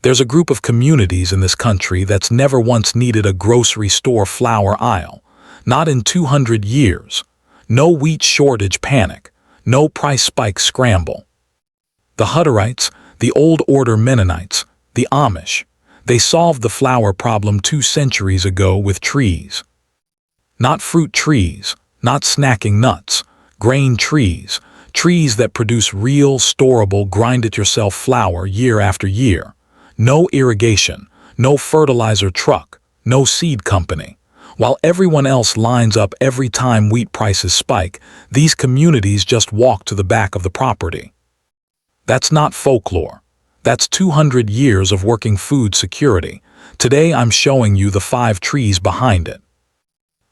There's a group of communities in this country that's never once needed a grocery store flour aisle. Not in 200 years. No wheat shortage panic. No price spike scramble. The Hutterites, the Old Order Mennonites, the Amish, they solved the flour problem 2 centuries ago with trees. Not fruit trees, not snacking nuts, grain trees, trees that produce real, storable, grind-it-yourself flour year after year. No irrigation, no fertilizer truck, no seed company. While everyone else lines up every time wheat prices spike, these communities just walk to the back of the property. That's not folklore. That's 200 years of working food security. Today I'm showing you the 5 trees behind it.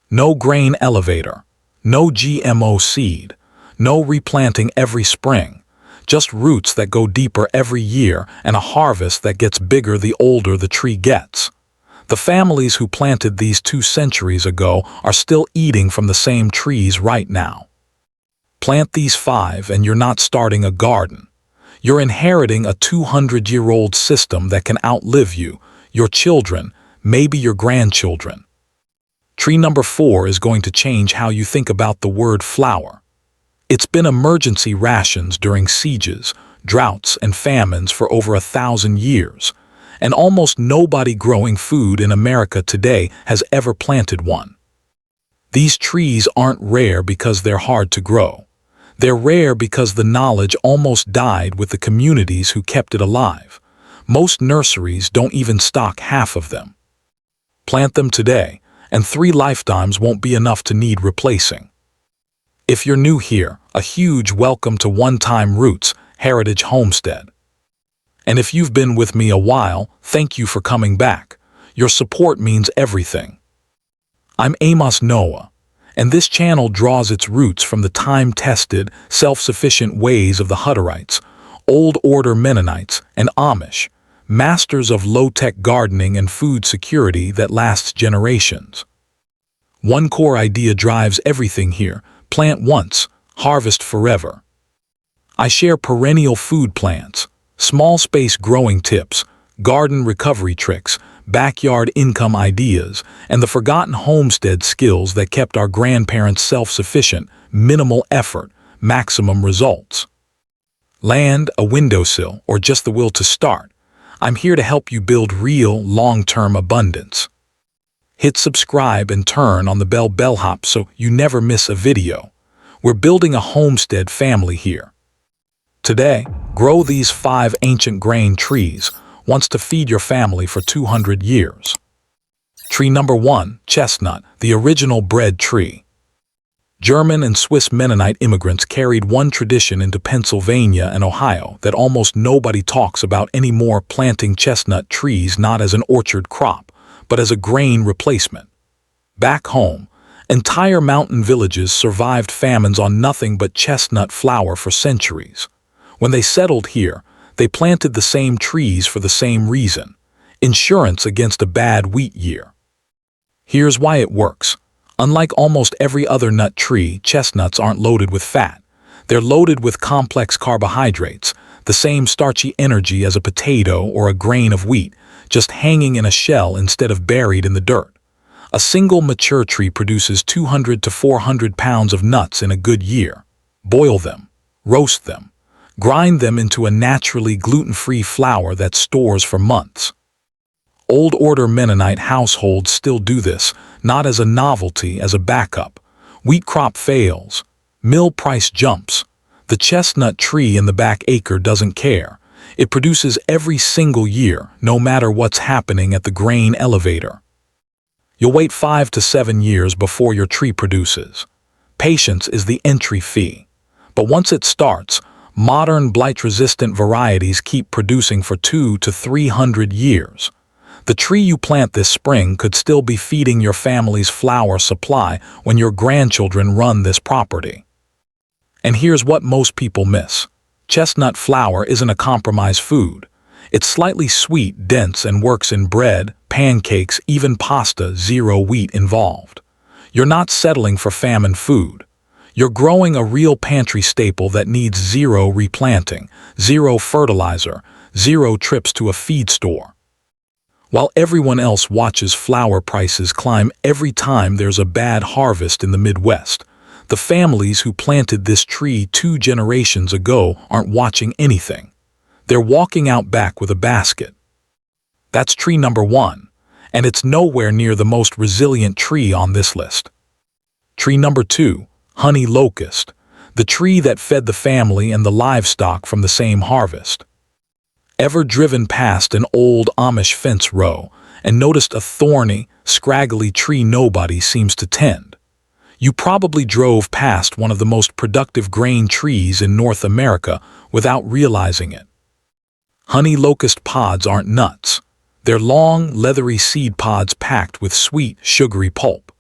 No grain elevator, no GMO seed, no replanting every spring, just roots that go deeper every year and a harvest that gets bigger the older the tree gets. The families who planted these 2 centuries ago are still eating from the same trees right now. Plant these 5 and you're not starting a garden. You're inheriting a 200-year-old system that can outlive you, your children, maybe your grandchildren. Tree number 4 is going to change how you think about the word flour. It's been emergency rations during sieges, droughts, and famines for over 1,000 years, and almost nobody growing food in America today has ever planted one. These trees aren't rare because they're hard to grow. They're rare because the knowledge almost died with the communities who kept it alive. Most nurseries don't even stock half of them. Plant them today, and 3 lifetimes won't be enough to need replacing. If you're new here, a huge welcome to One Time Roots, Heritage Homestead. And if you've been with me a while, thank you for coming back. Your support means everything. I'm Amos Noah, and this channel draws its roots from the time-tested, self-sufficient ways of the Hutterites, Old Order Mennonites, and Amish, masters of low-tech gardening and food security that lasts generations. One core idea drives everything here: plant once, harvest forever. I share perennial food plants, small space growing tips, garden recovery tricks, backyard income ideas, and the forgotten homestead skills that kept our grandparents self-sufficient, minimal effort, maximum results. Land, a windowsill, or just the will to start, I'm here to help you build real, long-term abundance. Hit subscribe and turn on the bellhop so you never miss a video. We're building a homestead family here. Today, grow these 5 ancient grain trees, wants to feed your family for 200 years. Tree number 1, chestnut, the original bread tree. German and Swiss Mennonite immigrants carried one tradition into Pennsylvania and Ohio that almost nobody talks about anymore: planting chestnut trees not as an orchard crop, but as a grain replacement. Back home, entire mountain villages survived famines on nothing but chestnut flour for centuries. When they settled here, they planted the same trees for the same reason: insurance against a bad wheat year. Here's why it works. Unlike almost every other nut tree, chestnuts aren't loaded with fat. They're loaded with complex carbohydrates, the same starchy energy as a potato or a grain of wheat, just hanging in a shell instead of buried in the dirt. A single mature tree produces 200 to 400 pounds of nuts in a good year. Boil them, roast them, grind them into a naturally gluten-free flour that stores for months. Old Order Mennonite households still do this, not as a novelty, as a backup. Wheat crop fails. Mill price jumps. The chestnut tree in the back acre doesn't care. It produces every single year, no matter what's happening at the grain elevator. You'll wait 5 to 7 years before your tree produces. Patience is the entry fee. But once it starts, modern blight-resistant varieties keep producing for 200 to 300 years. The tree you plant this spring could still be feeding your family's flour supply when your grandchildren run this property. And here's what most people miss. Chestnut flour isn't a compromise food. It's slightly sweet, dense, and works in bread, pancakes, even pasta. Zero wheat involved. You're not settling for famine food. You're growing a real pantry staple that needs zero replanting, zero fertilizer, 0 trips to a feed store. While everyone else watches flower prices climb every time there's a bad harvest in the Midwest, the families who planted this tree 2 generations ago aren't watching anything. They're walking out back with a basket. That's tree number 1, and it's nowhere near the most resilient tree on this list. Tree number 2, honey locust, the tree that fed the family and the livestock from the same harvest. Ever driven past an old Amish fence row and noticed a thorny, scraggly tree nobody seems to tend? You probably drove past one of the most productive grain trees in North America without realizing it. Honey locust pods aren't nuts. They're long, leathery seed pods packed with sweet, sugary pulp.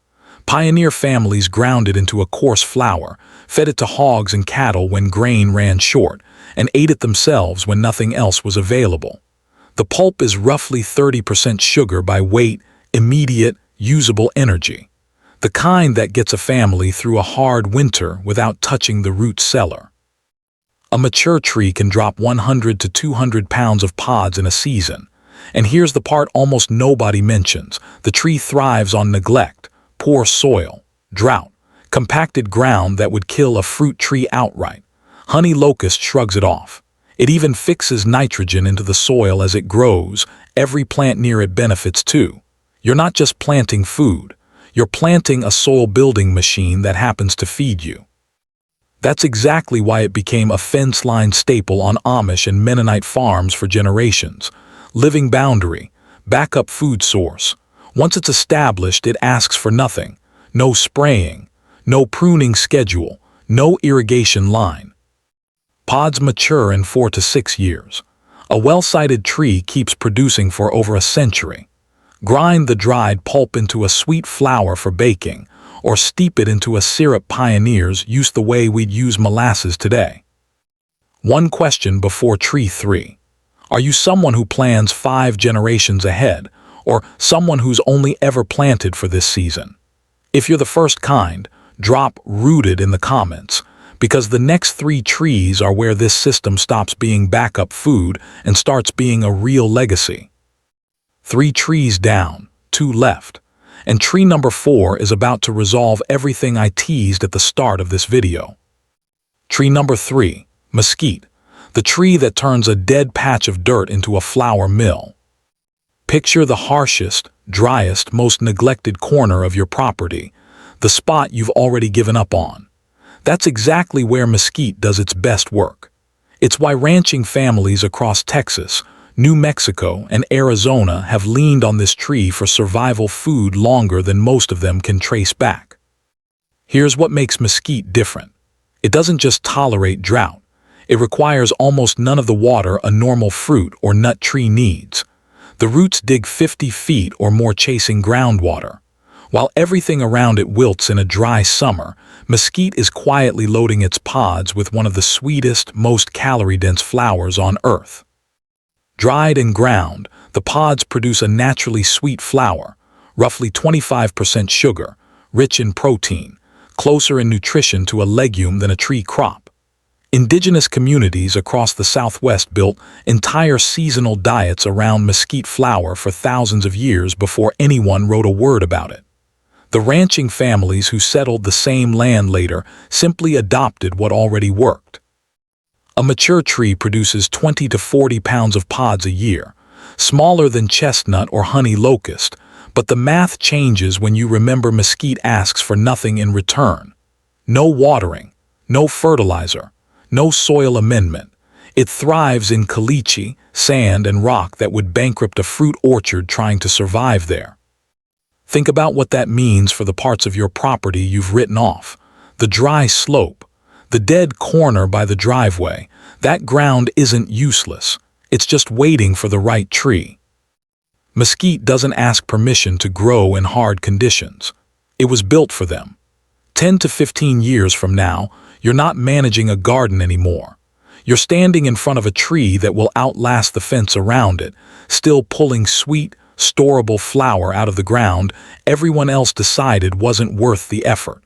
Pioneer families ground it into a coarse flour, fed it to hogs and cattle when grain ran short, and ate it themselves when nothing else was available. The pulp is roughly 30% sugar by weight, immediate, usable energy. The kind that gets a family through a hard winter without touching the root cellar. A mature tree can drop 100 to 200 pounds of pods in a season. And here's the part almost nobody mentions. The tree thrives on neglect, poor soil, drought, compacted ground that would kill a fruit tree outright. Honey locust shrugs it off. It even fixes nitrogen into the soil as it grows. Every plant near it benefits too. You're not just planting food. You're planting a soil-building machine that happens to feed you. That's exactly why it became a fence-line staple on Amish and Mennonite farms for generations. Living boundary, backup food source. Once it's established, it asks for nothing. No spraying, no pruning schedule, no irrigation line. Pods mature in 4 to 6 years. A well-sited tree keeps producing for over a century. Grind the dried pulp into a sweet flour for baking, or steep it into a syrup. Pioneers used the way we'd use molasses today. One question before tree 3. Are you someone who plans 5 generations ahead, or someone who's only ever planted for this season? If you're the first kind, drop "rooted" in the comments, because the next 3 trees are where this system stops being backup food and starts being a real legacy. 3 trees down, 2 left, and tree number 4 is about to resolve everything I teased at the start of this video. Tree number 3, mesquite, the tree that turns a dead patch of dirt into a flour mill. Picture the harshest, driest, most neglected corner of your property, the spot you've already given up on. That's exactly where mesquite does its best work. It's why ranching families across Texas, New Mexico, and Arizona have leaned on this tree for survival food longer than most of them can trace back. Here's what makes mesquite different. It doesn't just tolerate drought. It requires almost none of the water a normal fruit or nut tree needs. The roots dig 50 feet or more chasing groundwater. While everything around it wilts in a dry summer, mesquite is quietly loading its pods with one of the sweetest, most calorie-dense flowers on earth. Dried and ground, the pods produce a naturally sweet flour, roughly 25% sugar, rich in protein, closer in nutrition to a legume than a tree crop. Indigenous communities across the Southwest built entire seasonal diets around mesquite flour for thousands of years before anyone wrote a word about it. The ranching families who settled the same land later simply adopted what already worked. A mature tree produces 20 to 40 pounds of pods a year, smaller than chestnut or honey locust, but the math changes when you remember mesquite asks for nothing in return. No watering, no fertilizer, no soil amendment. It thrives in caliche, sand, and rock that would bankrupt a fruit orchard trying to survive there. Think about what that means for the parts of your property you've written off. The dry slope, the dead corner by the driveway. That ground isn't useless. It's just waiting for the right tree. Mesquite doesn't ask permission to grow in hard conditions. It was built for them. 10 to 15 years from now, you're not managing a garden anymore. You're standing in front of a tree that will outlast the fence around it, still pulling sweet, storable flour out of the ground everyone else decided wasn't worth the effort.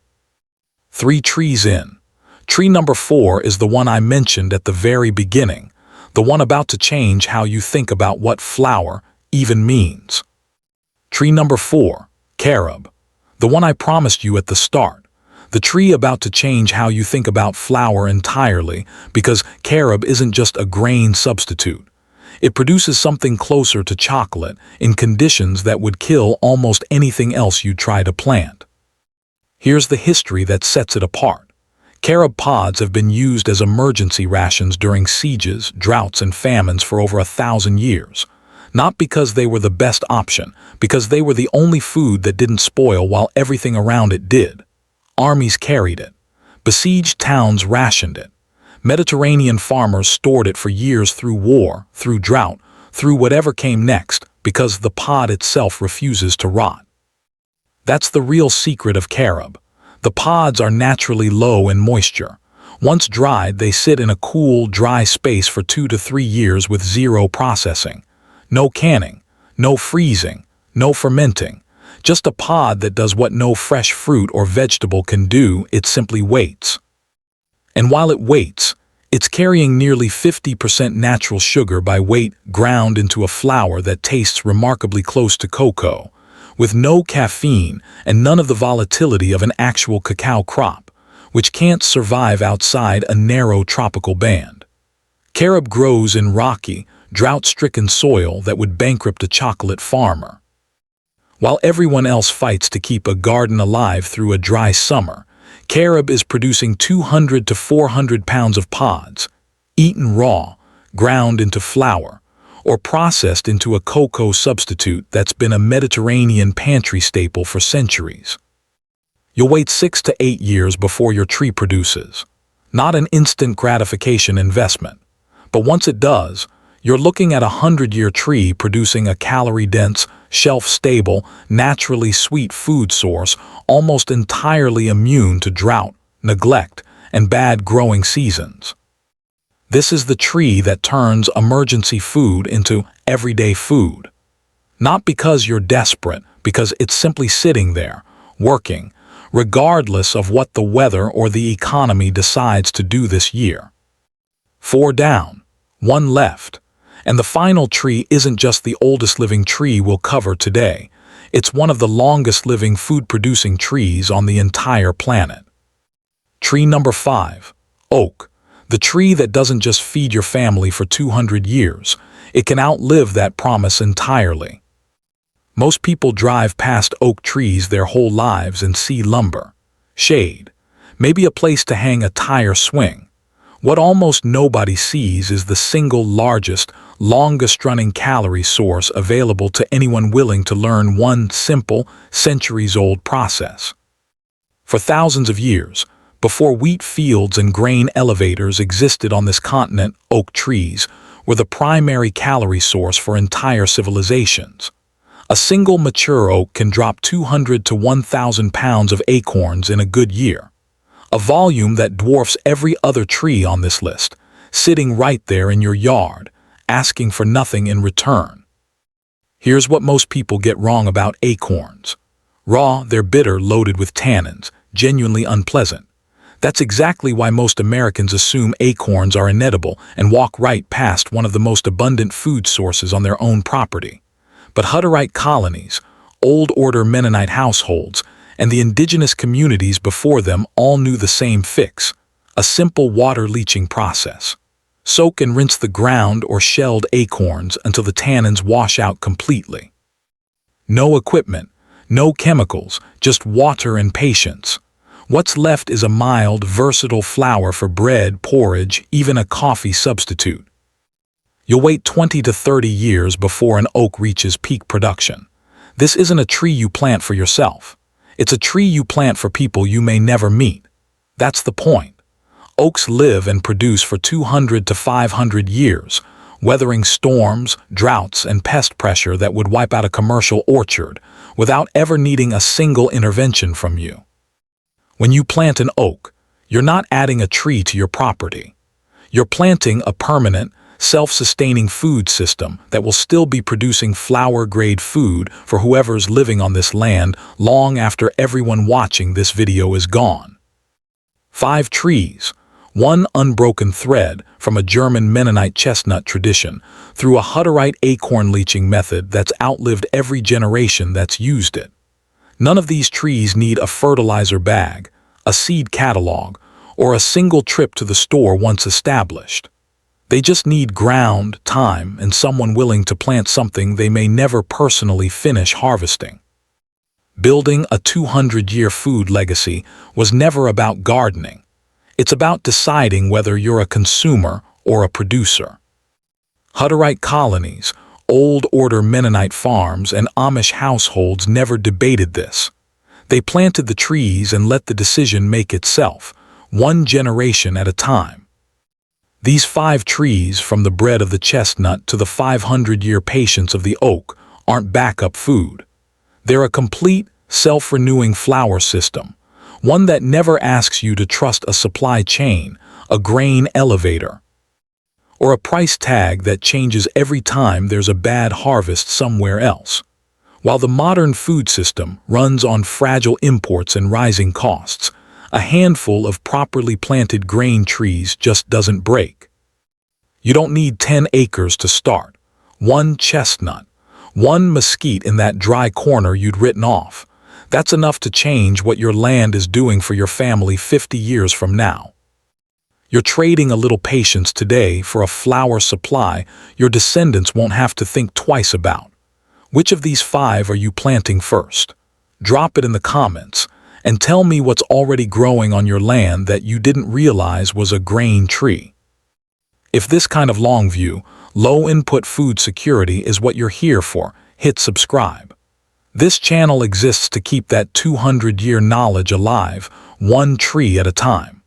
3 trees in. Tree number 4 is the one I mentioned at the very beginning. the one about to change how you think about what flower even means. Tree number 4, carob, the one I promised you at the start. The tree about to change how you think about flour entirely, because carob isn't just a grain substitute. It produces something closer to chocolate in conditions that would kill almost anything else you try to plant. Here's the history that sets it apart. Carob pods have been used as emergency rations during sieges, droughts, and famines for over 1,000 years. Not because they were the best option, because they were the only food that didn't spoil while everything around it did. Armies carried it. Besieged towns rationed it. Mediterranean farmers stored it for years through war, through drought, through whatever came next, because the pod itself refuses to rot. That's the real secret of carob. The pods are naturally low in moisture. Once dried, they sit in a cool, dry space for 2 to 3 years with zero processing. No canning, no freezing, no fermenting. Just a pod that does what no fresh fruit or vegetable can do. It simply waits. And while it waits, it's carrying nearly 50% natural sugar by weight ground into a flour that tastes remarkably close to cocoa, with no caffeine and none of the volatility of an actual cacao crop, which can't survive outside a narrow tropical band. Carob grows in rocky, drought-stricken soil that would bankrupt a chocolate farmer. While everyone else fights to keep a garden alive through a dry summer, carob is producing 200 to 400 pounds of pods, eaten raw, ground into flour, or processed into a cocoa substitute that's been a Mediterranean pantry staple for centuries. You'll wait 6 to 8 years before your tree produces. Not an instant gratification investment, but once it does, you're looking at a 100-year tree producing a calorie-dense, shelf-stable, naturally sweet food source almost entirely immune to drought, neglect, and bad growing seasons. This is the tree that turns emergency food into everyday food. Not because you're desperate, because it's simply sitting there, working, regardless of what the weather or the economy decides to do this year. 4 down, 1 left. And the final tree isn't just the oldest living tree we'll cover today. It's one of the longest living food-producing trees on the entire planet. Tree number 5, oak. The tree that doesn't just feed your family for 200 years. It can outlive that promise entirely. Most people drive past oak trees their whole lives and see lumber, shade, maybe a place to hang a tire swing. What almost nobody sees is the single largest, longest-running calorie source available to anyone willing to learn one simple, centuries-old process. For thousands of years, before wheat fields and grain elevators existed on this continent, oak trees were the primary calorie source for entire civilizations. A single mature oak can drop 200 to 1,000 pounds of acorns in a good year. A volume that dwarfs every other tree on this list, sitting right there in your yard, asking for nothing in return. Here's what most people get wrong about acorns. Raw, they're bitter, loaded with tannins, genuinely unpleasant. That's exactly why most Americans assume acorns are inedible and walk right past one of the most abundant food sources on their own property. But Hutterite colonies, Old Order Mennonite households, and the indigenous communities before them all knew the same fix, a simple water-leaching process. Soak and rinse the ground or shelled acorns until the tannins wash out completely. No equipment, no chemicals, just water and patience. What's left is a mild, versatile flour for bread, porridge, even a coffee substitute. You'll wait 20 to 30 years before an oak reaches peak production. This isn't a tree you plant for yourself. It's a tree you plant for people you may never meet. That's the point. Oaks live and produce for 200 to 500 years, weathering storms, droughts, and pest pressure that would wipe out a commercial orchard without ever needing a single intervention from you. When you plant an oak, you're not adding a tree to your property. You're planting a permanent, self-sustaining food system that will still be producing flour-grade food for whoever's living on this land long after everyone watching this video is gone. 5 trees, One unbroken thread from a German Mennonite chestnut tradition through a Hutterite acorn leaching method that's outlived every generation that's used it. None of these trees need a fertilizer bag, a seed catalog, or a single trip to the store once established. They just need ground, time, and someone willing to plant something they may never personally finish harvesting. Building a 200-year food legacy was never about gardening. It's about deciding whether you're a consumer or a producer. Hutterite colonies, Old Order Mennonite farms, and Amish households never debated this. They planted the trees and let the decision make itself, one generation at a time. These 5 trees, from the bread of the chestnut to the 500-year patience of the oak, aren't backup food. They're a complete, self-renewing flower system, one that never asks you to trust a supply chain, a grain elevator, or a price tag that changes every time there's a bad harvest somewhere else. While the modern food system runs on fragile imports and rising costs, a handful of properly planted grain trees just doesn't break. You don't need 10 acres to start. One chestnut, one mesquite in that dry corner you'd written off. That's enough to change what your land is doing for your family 50 years from now. You're trading a little patience today for a flower supply your descendants won't have to think twice about. Which of these 5 are you planting first? Drop it in the comments and tell me what's already growing on your land that you didn't realize was a grain tree. If this kind of long view, low-input food security is what you're here for, hit subscribe. This channel exists to keep that 200-year knowledge alive, one tree at a time.